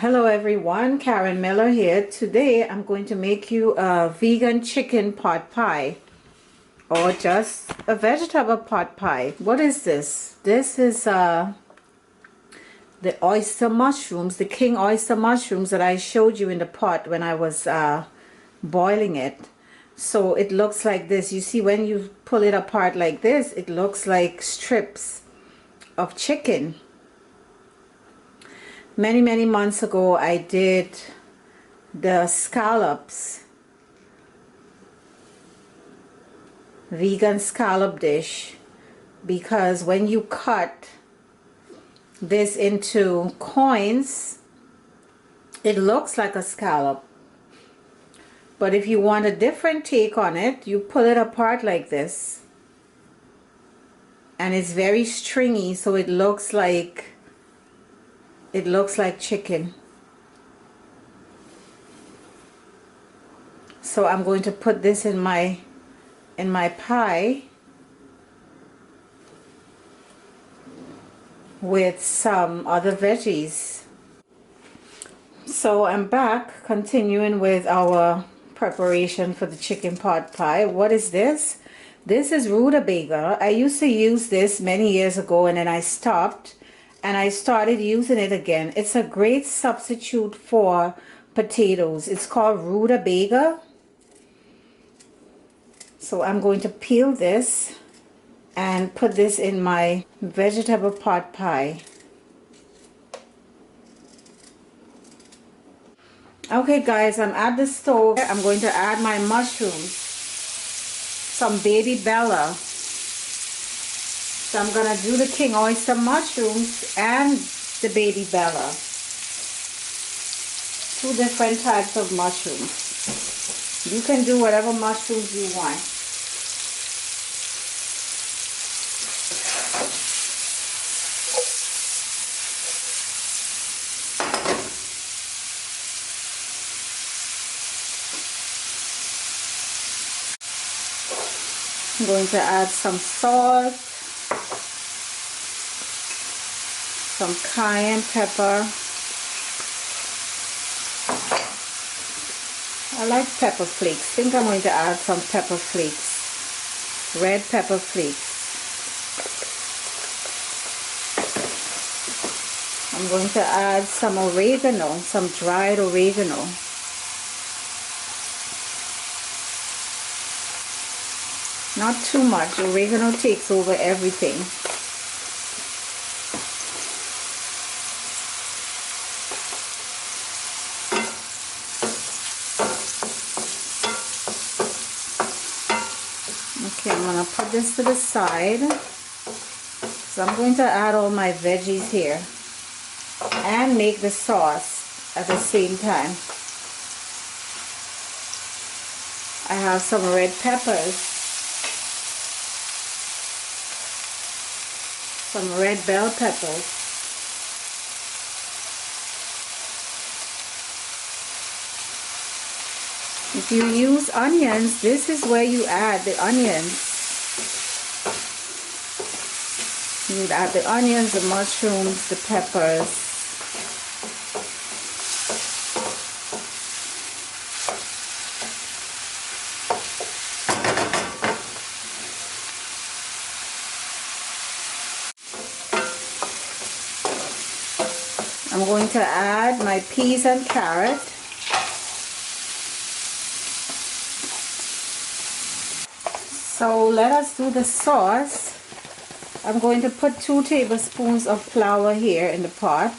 Hello everyone, Karen Miller here. Today I'm going to make you a vegan chicken pot pie or just a vegetable pot pie. What is this? This is the oyster mushrooms, the king oyster mushrooms that I showed you in the pot when I was boiling it. So it looks like this. You see, when you pull it apart like this, it looks like strips of chicken. Many months ago I did the scallops, vegan scallop dish, because when you cut this into coins it looks like a scallop, but if you want a different take on it, you pull it apart like this and it's very stringy, so it looks like chicken. So I'm going to put this in my pie with some other veggies. So I'm back continuing with our preparation for the chicken pot pie. What is this? This is rutabaga. I used to use this many years ago and then I stopped and I started using it again. It's a great substitute for potatoes. It's called rutabaga. So I'm going to peel this and put this in my vegetable pot pie. Okay guys, I'm at the stove. I'm going to add my mushrooms, some baby bella. So I'm going to do the king oyster mushrooms and the baby bella. Two different types of mushrooms. You can do whatever mushrooms you want. I'm going to add some salt, some cayenne pepper. I like pepper flakes. I think I'm going to add some pepper flakes, red pepper flakes. I'm going to add some oregano, some dried oregano. Not too much. Oregano takes over everything. Okay, I'm going to put this to the side. So I'm going to add all my veggies here and make the sauce at the same time. I have some red peppers, some red bell peppers, if you use onions, this is where you add the onions. You would add the onions, the mushrooms, the peppers. I'm going to add my peas and carrot. So let us do the sauce. I'm going to put 2 tablespoons of flour here in the pot.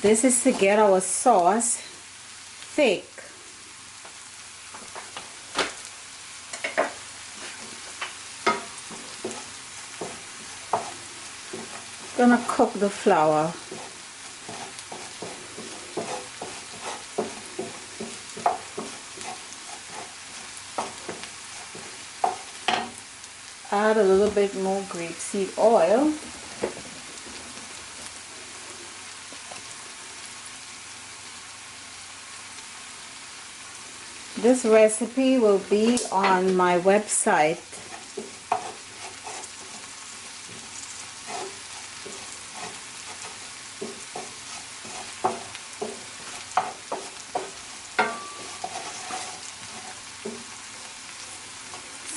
This is to get our sauce thick. Gonna cook the flour. Add a little bit more grapeseed oil. This recipe will be on my website.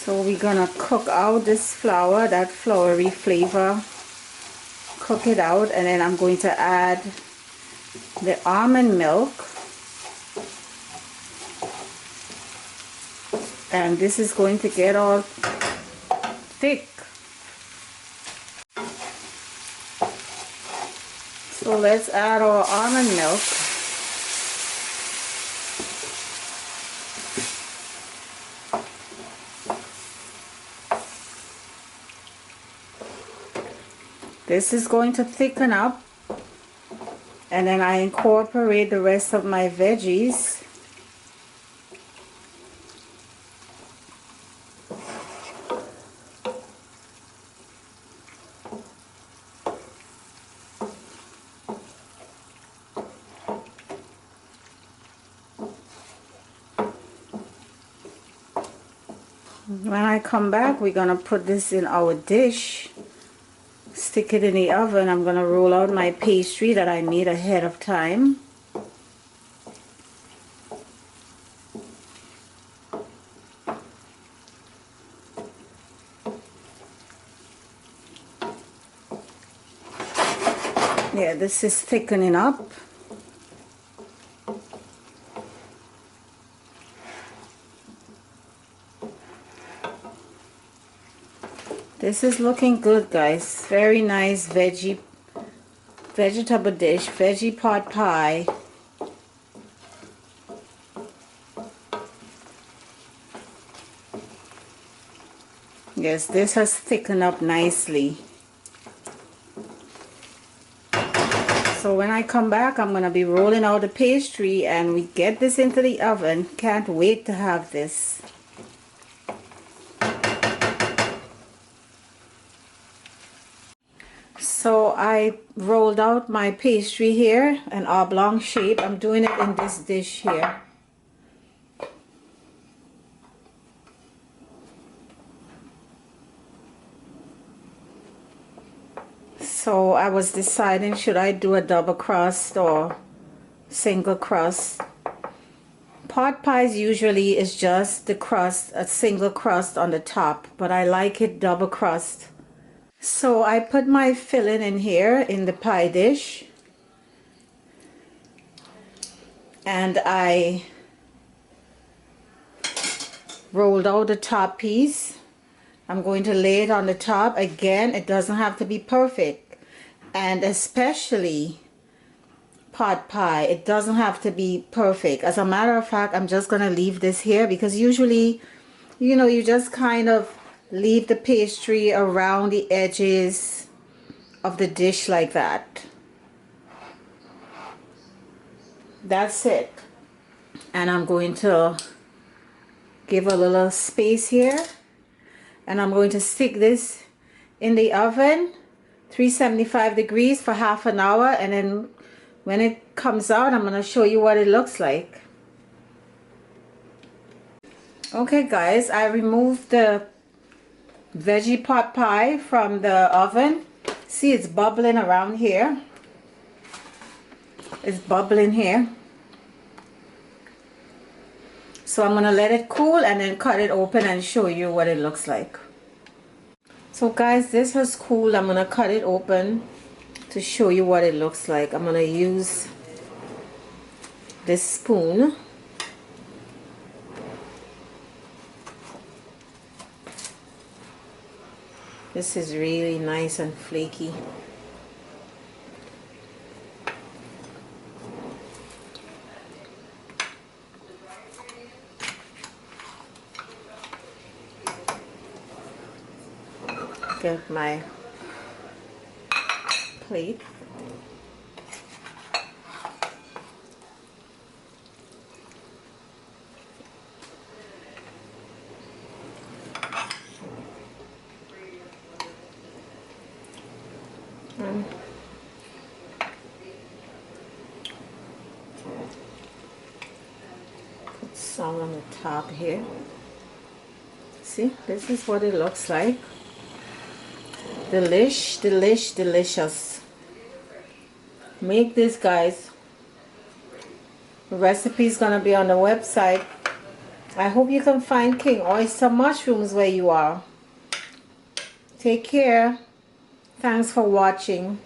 So we're gonna cook out this flour, that floury flavor, cook it out, and then I'm going to add the almond milk, and this is going to get all thick. So let's add our almond milk. This is going to thicken up, and then I incorporate the rest of my veggies. When I come back, we're gonna put this in our dish, stick it in the oven. I'm gonna roll out my pastry that I made ahead of time. Yeah, this is thickening up. This is looking good, guys. Very nice vegetable dish, veggie pot pie. Yes, this has thickened up nicely. So when I come back, I'm gonna be rolling out the pastry and we get this into the oven. Can't wait to have this. So I rolled out my pastry here, an oblong shape. I'm doing it in this dish here. So I was deciding, should I do a double crust or single crust? Pot pies usually is just the crust, a single crust on the top, but I like it double crust. So I put my filling in here in the pie dish, and I rolled out the top piece. I'm going to lay it on the top. Again, it doesn't have to be perfect, and especially pot pie, it doesn't have to be perfect. As a matter of fact, I'm just gonna leave this here because usually, you know, you just kind of leave the pastry around the edges of the dish like that. That's it. And I'm going to give a little space here, and I'm going to stick this in the oven, 375 degrees for half an hour, and then when it comes out, I'm going to show you what it looks like. Okay guys, I removed the veggie pot pie from the oven. See, it's bubbling around here. It's bubbling here. So I'm going to let it cool and then cut it open and show you what it looks like. So guys, this has cooled. I'm going to cut it open to show you what it looks like. I'm going to use this spoon. This is really nice and flaky. Get my plate. Put some on the top here. See, this is what it looks like. Delicious. Make this, guys. The recipe is gonna be on the website. I hope you can find King Oyster Mushrooms where you are. Take care. Thanks for watching.